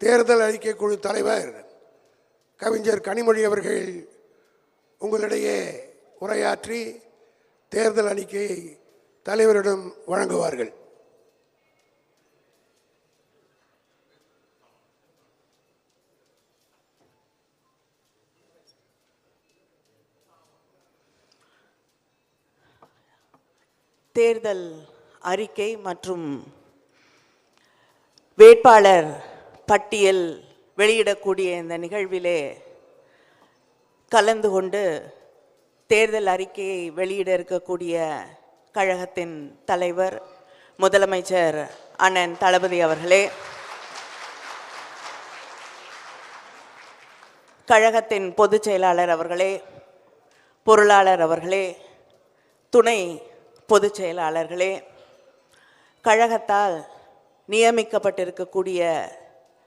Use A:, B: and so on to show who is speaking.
A: தேர்தல் அறிக்கை குழு தலைவர் கவிஞர் கனிமொழி அவர்கள் உங்களிடையே உரையாற்றி தேர்தல் அறிக்கையை தலைவரிடம் வழங்குவார்கள்.
B: தேர்தல் அறிக்கை மற்றும் வேட்பாளர் பட்டியல் வெளியிடக்கூடிய இந்த நிகழ்விலே கலந்து கொண்டு தேர்தல் அறிக்கையை வெளியிட இருக்கக்கூடிய கழகத்தின் தலைவர் முதலமைச்சர் அண்ணன் தளபதி அவர்களே, கழகத்தின் பொதுச் செயலாளர் அவர்களே, பொருளாளர் அவர்களே, துணை பொதுச் செயலாளர்களே, கழகத்தால் நியமிக்கப்பட்டிருக்கக்கூடிய